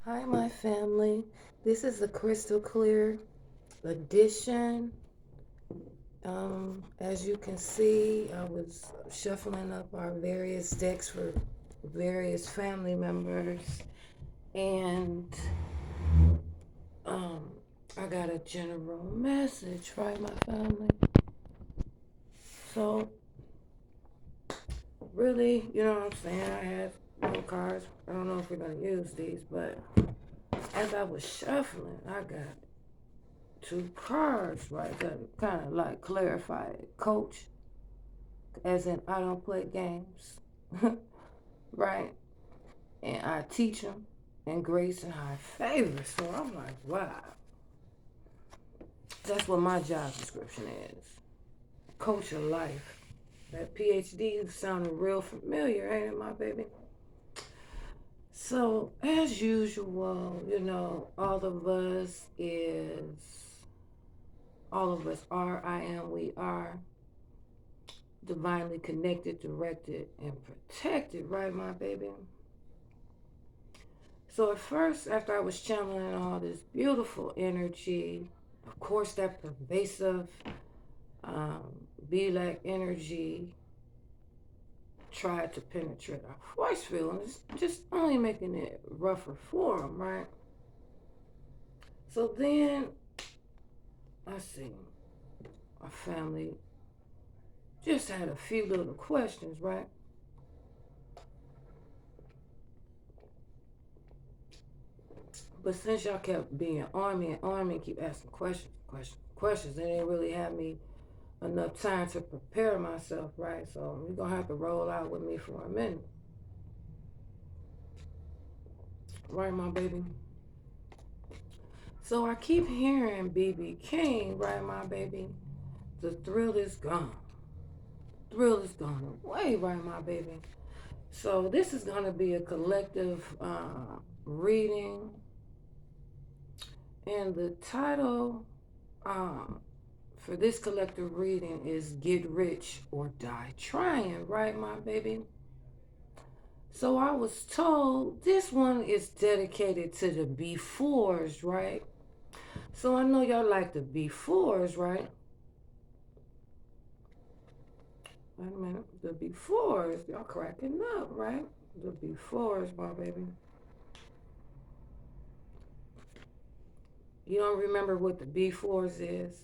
Hi, my family. This is a crystal clear edition. As you can see, I was shuffling up our various decks for various family members, and um, I got a general message, right, my family? So, really, you know what I'm saying? I had no cards. I don't know if we're going to use these, but as I was shuffling, I got two cards, right, that kind of like clarify it. Coach, as in I don't play games, right? And I teach them in grace and high favor. So I'm like, wow, that's what my job description is. Coach of life. That PhD sounded real familiar, ain't it, my baby? So, as usual, all of us are, I am, we are divinely connected, directed, and protected, right, my baby? So at first, after I was channeling all this beautiful energy, of course, that pervasive um, be like energy tried to penetrate our force field, and it's just only making it rougher for them, right? So then I see our family just had a few little questions, right? But since y'all kept being on me and on me, keep asking questions, they didn't really have me enough time to prepare myself, right? So you're gonna have to roll out with me for a minute, right, my baby? So I keep hearing BB King, right, my baby? The thrill is gone. Thrill is gone away, right, my baby? So this is gonna be a collective reading, and the title um, for this collective reading is "Get Rich or Die Trying," right, my baby? So I was told this one is dedicated to the befores, right? So I know y'all like the befores, right? Wait a minute. The befores, y'all cracking up, right? The befores, my baby. You don't remember what the befores is?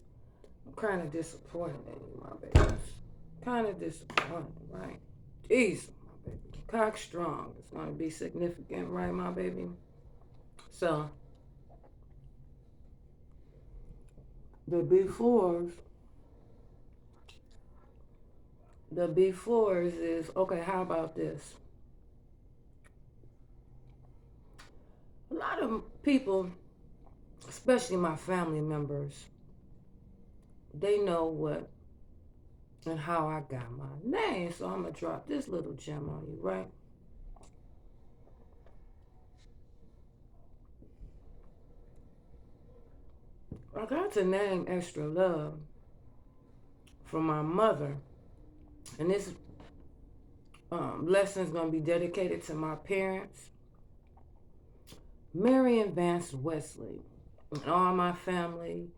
I'm kind of disappointed in you, my baby. Kind of disappointed, right? Jeez, my baby. Cock strong. It's going to be significant, right, my baby? So, the befores The befores is okay. How about this? A lot of people, especially my family members, they know what and how I got my name. So I'm gonna drop this little gem on you, right? I got the name Extra Love from my mother, and this lesson is gonna be dedicated to my parents, Mary and Vance Wesley, and all my family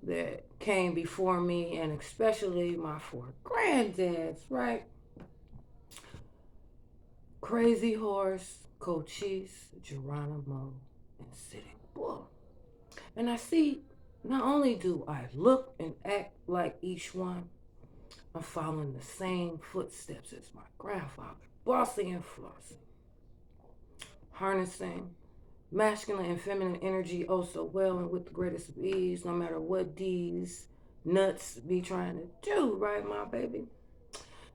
that came before me, and especially my four granddads, right? Crazy Horse, Cochise, Geronimo, and Sitting Bull. And I see, not only do I look and act like each one, I'm following the same footsteps as my grandfather, bossy and flossy, harnessing masculine and feminine energy oh so well and with the greatest of ease, no matter what these nuts be trying to do, right, my baby?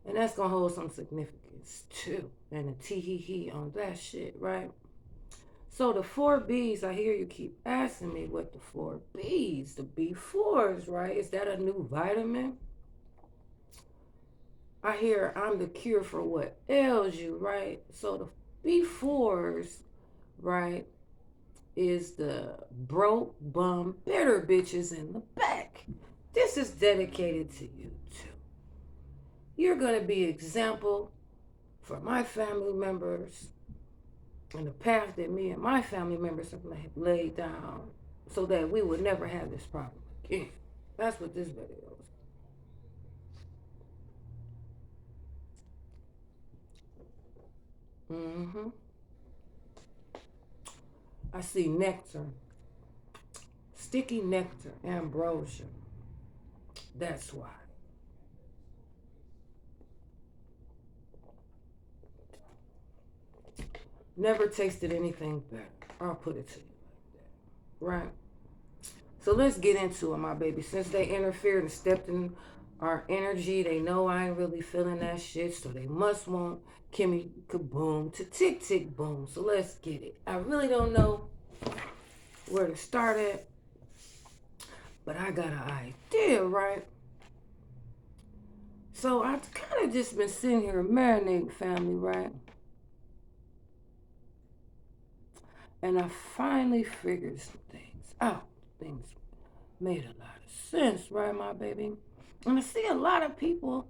And that's gonna hold some significance too. And a tee hee hee on that shit, right? So the four B's, I hear you keep asking me what the four B's, the B4s, right? Is that a new vitamin? I hear I'm the cure for what ails you, right? So the B4s, right, is the broke, bum, bitter bitches in the back. This is dedicated to you too. You're gonna be example for my family members and the path that me and my family members have laid down so that we would never have this problem again. That's what this video is. Mm-hmm. I see nectar, sticky nectar, ambrosia. That's why. Never tasted anything better. I'll put it to you like that. Right? So let's get into it, my baby. Since they interfered and stepped in our energy, they know I ain't really feeling that shit. So they must want Kimmy Kaboom to tick tick boom. So let's get it. I really don't know where to start at, but I got an idea, right? So I've kind of just been sitting here marinating, family, right? And I finally figured some things out. Things made a lot of sense, right, my baby? And I see a lot of people,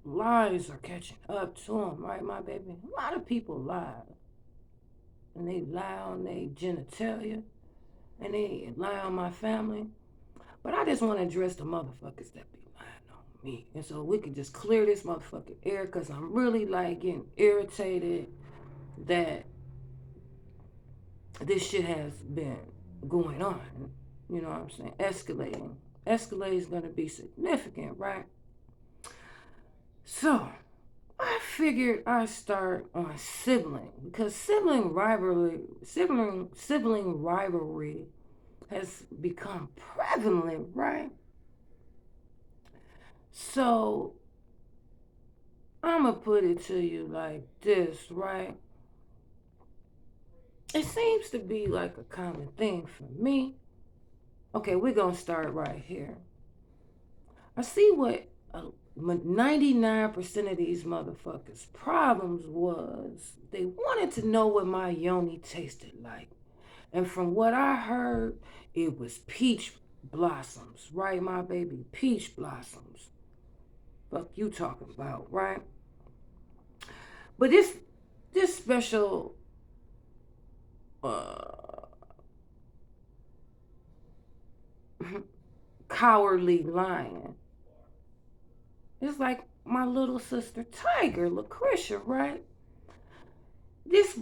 lies are catching up to them, right, my baby? A lot of people lie. And they lie on their genitalia, and they lie on my family. But I just want to address the motherfuckers that be lying on me. And so we could just clear this motherfucking air, because I'm really like getting irritated that this shit has been going on. You know what I'm saying? Escalating. Escalating is going to be significant, right? So I figured I'd start on sibling, because sibling rivalry has become prevalent, right? So I'm gonna put it to you like this, right? It seems to be like a common thing for me. Okay, we're gonna start right here. I see what 99% of these motherfuckers' problems was. They wanted to know what my yoni tasted like. And from what I heard, it was peach blossoms, right, my baby? Peach blossoms. Fuck you talking about, right? But this special cowardly lion, it's like my little sister Tiger, Lucretia, right? This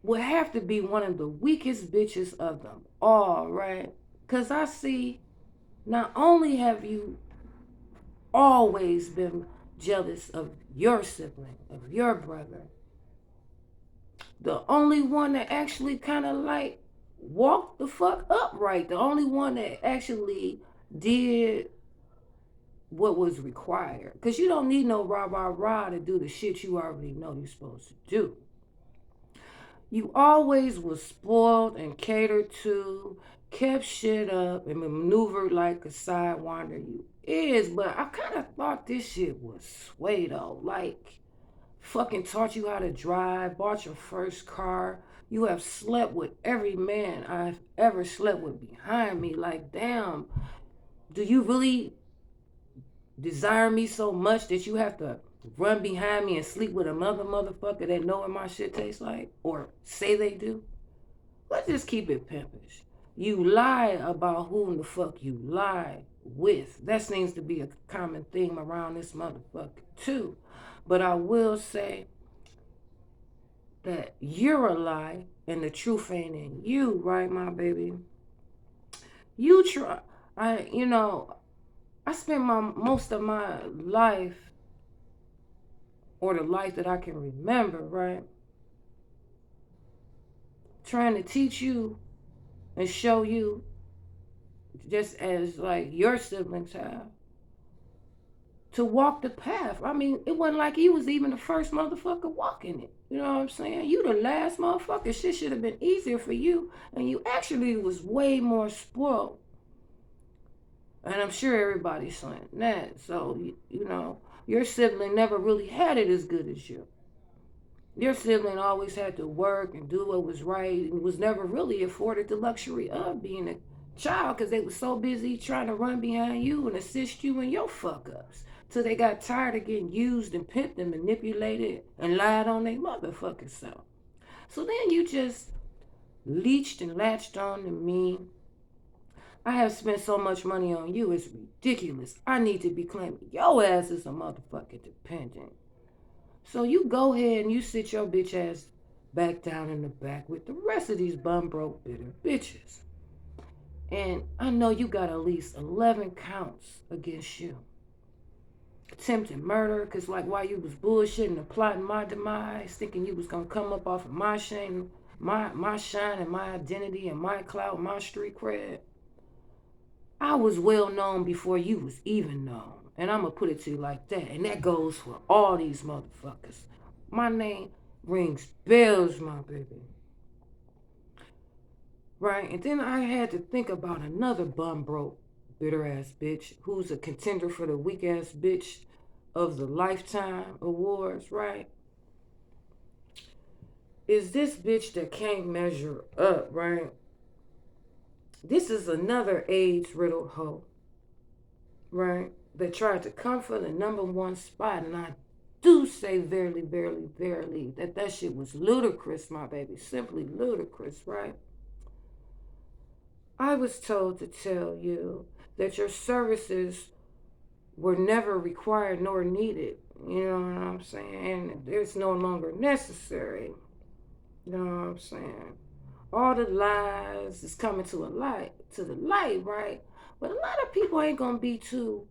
would have to be one of the weakest bitches of them all, right? Because I see, not only have you always been jealous of your sibling, of your brother, the only one that actually kind of like walked the fuck upright, the only one that actually did what was required. Because you don't need no rah rah rah to do the shit you already know you're supposed to do. You always was spoiled and catered to, kept shit up, and maneuvered like a sidewinder you is. But I kind of thought this shit was sway though. Like, fucking taught you how to drive, bought your first car. You have slept with every man I've ever slept with behind me. Like, damn, do you really desire me so much that you have to run behind me and sleep with another motherfucker that know what my shit tastes like? Or say they do? Let's just keep it pimpish. You lie about whom the fuck you lie with. That seems to be a common theme around this motherfucker too. But I will say that you're a lie and the truth ain't in you, right, my baby? You try. I spent most of my life, or the life that I can remember, right, trying to teach you and show you, just as like your siblings have, to walk the path. I mean, it wasn't like you was even the first motherfucker walking it. You know what I'm saying? You the last motherfucker. Shit should have been easier for you, and you actually was way more spoiled. And I'm sure everybody's saying that. So, your sibling never really had it as good as you. Your sibling always had to work and do what was right and was never really afforded the luxury of being a child, because they were so busy trying to run behind you and assist you in your fuck ups till they got tired of getting used and pimped and manipulated and lied on their motherfucking self. So then you just leached and latched on to me. I have spent so much money on you, it's ridiculous. I need to be claiming your ass as a motherfucking dependent. So you go ahead and you sit your bitch ass back down in the back with the rest of these bum broke bitter bitches. And I know you got at least 11 counts against you. Attempted murder, because like while you was bullshitting and plotting my demise, thinking you was gonna come up off of my shame, my shine and my identity and my clout, my street cred. I was well known before you was even known. And I'm gonna put it to you like that. And that goes for all these motherfuckers. My name rings bells, my baby. Right? And then I had to think about another bum broke, bitter ass bitch who's a contender for the weak ass bitch of the Lifetime Awards, right? Is this bitch that can't measure up, right? This is another AIDS riddled hoe, right? That tried to come for the number one spot. And I do say verily, verily, verily that shit was ludicrous, my baby. Simply ludicrous, right? I was told to tell you that your services were never required nor needed. You know what I'm saying? And it's no longer necessary. You know what I'm saying? All the lies is coming to the light, right? But a lot of people ain't gonna be too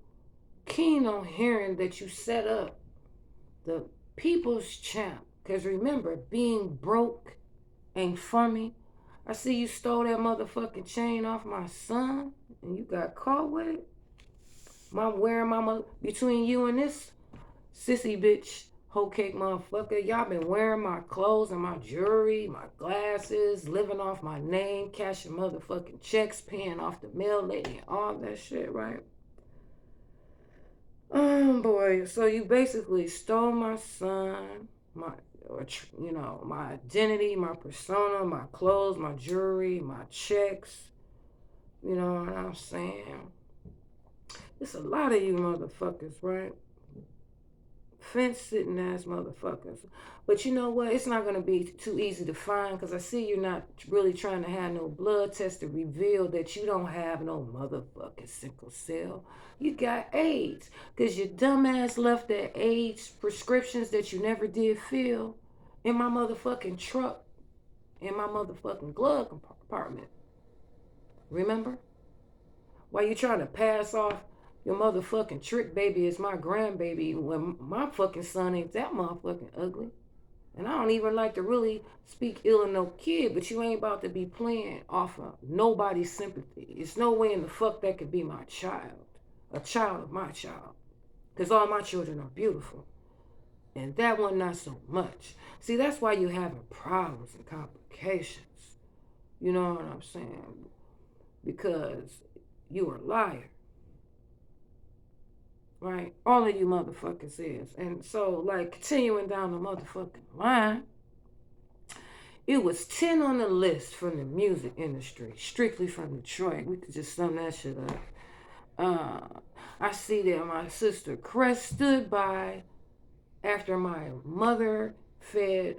keen on hearing that you set up the people's champ. Cause remember, being broke ain't funny. I see you stole that motherfucking chain off my son, and you got caught with it. I'm wearing between you and this sissy bitch, hoe cake motherfucker. Y'all been wearing my clothes and my jewelry, my glasses, living off my name, cashing motherfucking checks, paying off the mail lady, and all that shit, right? Boy, so you basically stole my son, my identity, my persona, my clothes, my jewelry, my checks. You know what I'm saying? It's a lot of you motherfuckers, right? Fence sitting ass motherfuckers. But you know what? It's not going to be too easy to find because I see you're not really trying to have no blood test to reveal that you don't have no motherfucking sickle cell. You got AIDS because your dumbass left that AIDS prescriptions that you never did fill in my motherfucking truck, in my motherfucking glove compartment. Remember? While you trying to pass off your motherfucking trick baby as my grandbaby when my fucking son ain't that motherfucking ugly. And I don't even like to really speak ill of no kid, but you ain't about to be playing off of nobody's sympathy. It's no way in the fuck that could be my child. A child of my child. Because all my children are beautiful. And that one not so much. See, that's why you having problems and complications. You know what I'm saying? Because you are a liar. Right? All of you motherfuckers is. And so, like, continuing down the motherfucking line, it was 10 on the list from the music industry, strictly from Detroit. We could just sum that shit up. I see that my sister Crest stood by after my mother fed,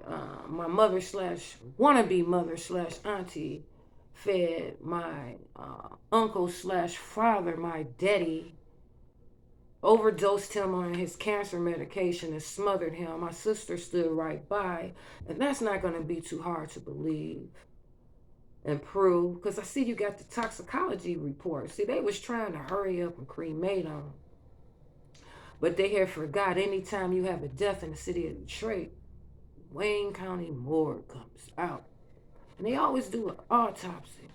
my mother slash wannabe mother slash auntie fed my uncle slash father, my daddy, overdosed him on his cancer medication and smothered him. My sister stood right by, and that's not going to be too hard to believe and prove because I see you got the toxicology report. See, they was trying to hurry up and cremate him, but they had forgot anytime you have a death in the city of Detroit, Wayne County morgue comes out, and they always do an autopsy,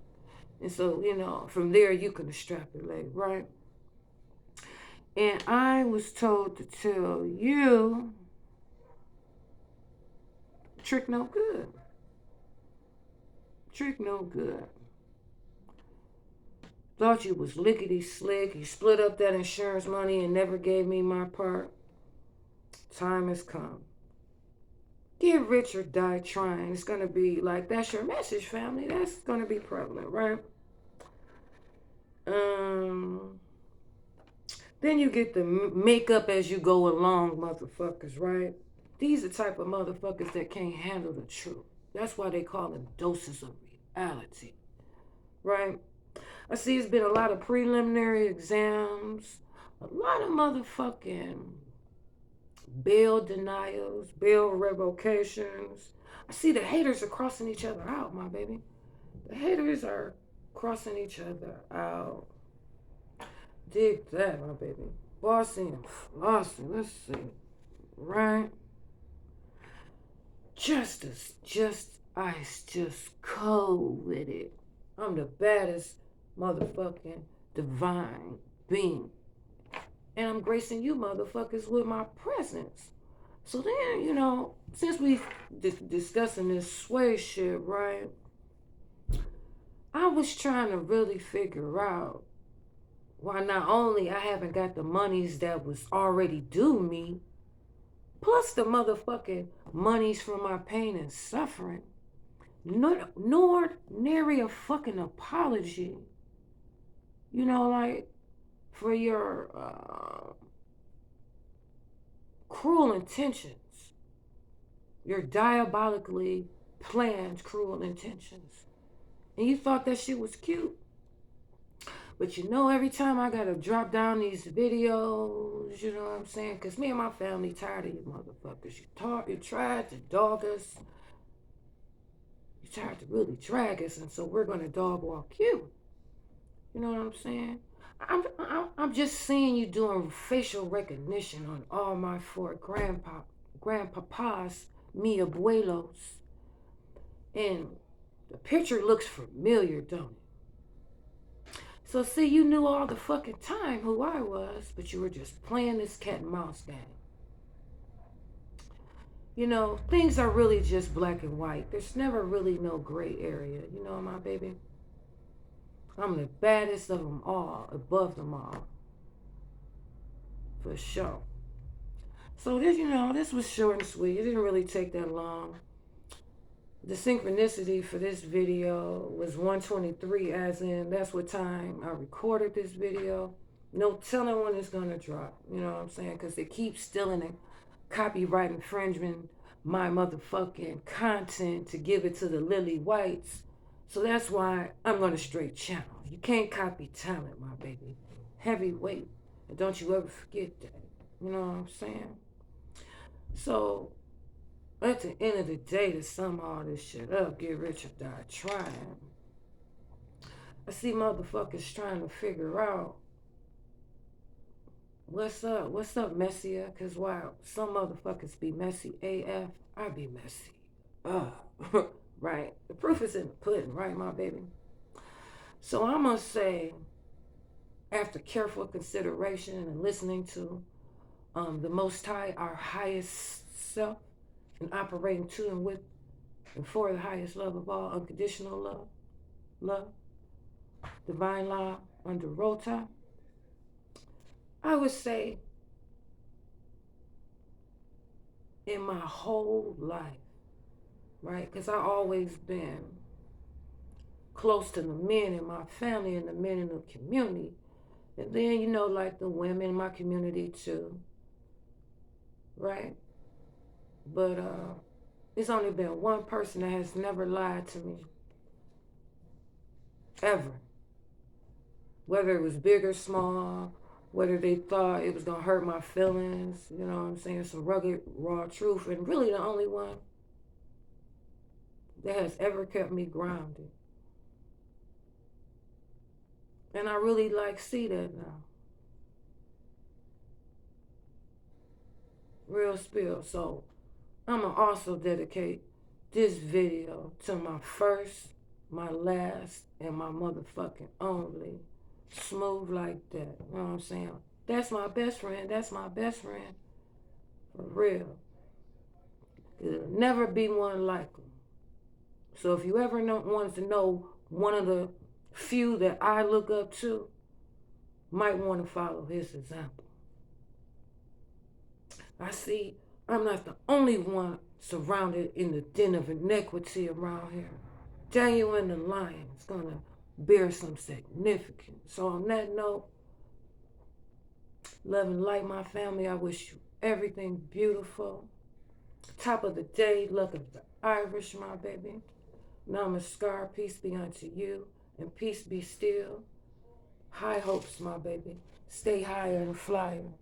and so from there you can extrapolate, right? And I was told to tell you, trick no good. Trick no good. Thought you was lickety slick. You split up that insurance money and never gave me my part. Time has come. Get rich or die trying. It's going to be like, that's your message, family. That's going to be prevalent, right? Then you get the make up as you go along motherfuckers, right? These are the type of motherfuckers that can't handle the truth. That's why they call them doses of reality, right? I see it's been a lot of preliminary exams, a lot of motherfucking bail denials, bail revocations. I see the haters are crossing each other out, my baby. The haters are crossing each other out. Dig that, my baby. Bossy and flossy. Let's see. Right? Justice, just ice, just cold with it. I'm the baddest motherfucking divine being. And I'm gracing you motherfuckers with my presence. So then, since we discussing this sway shit, right? I was trying to really figure out why not only I haven't got the monies that was already due me, plus the motherfucking monies from my pain and suffering, nor nary a fucking apology, like for your cruel intentions, your diabolically planned cruel intentions. And you thought that shit was cute. But every time I gotta drop down these videos, you know what I'm saying? Because me and my family tired of you motherfuckers. You tried to dog us. You tried to really drag us, and so we're gonna dog walk you. You know what I'm saying? I'm just seeing you doing facial recognition on all my four grandpapas, mi abuelos, and the picture looks familiar, don't it? So see, you knew all the fucking time who I was, but you were just playing this cat and mouse game. Things are really just black and white. There's never really no gray area. My baby? I'm the baddest of them all, above them all. For sure. So this was short and sweet. It didn't really take that long. The synchronicity for this video was 123, as in that's what time I recorded this video. No telling when it's gonna drop. You know what I'm saying? Because they keep stealing and copyright infringement my motherfucking content to give it to the lily whites. So that's why I'm gonna straight channel. You can't copy talent, my baby. Heavyweight. And don't you ever forget that. You know what I'm saying? So at the end of the day, to sum all this shit up, get rich or die trying. I see motherfuckers trying to figure out what's up, Messiah? Cause while some motherfuckers be messy AF, I be messy. Right? The proof is in the pudding, right, my baby? So I must say, after careful consideration and listening to the Most High, our highest self, and operating to and with and for the highest love of all, unconditional love, divine law under Rota, I would say in my whole life, right? Because I always been close to the men in my family and the men in the community. And then, like the women in my community too, right? But it's only been one person that has never lied to me, ever. Whether it was big or small, whether they thought it was going to hurt my feelings, you know what I'm saying? Some rugged, raw truth. And really the only one that has ever kept me grounded. And I really see that now. Real spill. So I'm going to also dedicate this video to my first, my last, and my motherfucking only. Smooth like that. You know what I'm saying? That's my best friend. That's my best friend. For real. There'll never be one like him. So if you ever wanted to know one of the few that I look up to, might want to follow his example. I see I'm not the only one surrounded in the den of iniquity around here. Daniel and the lion is going to bear some significance. So on that note, love and light, my family. I wish you everything beautiful. Top of the day, luck of the Irish, my baby. Namaskar, peace be unto you, and peace be still. High hopes, my baby. Stay higher and flyer.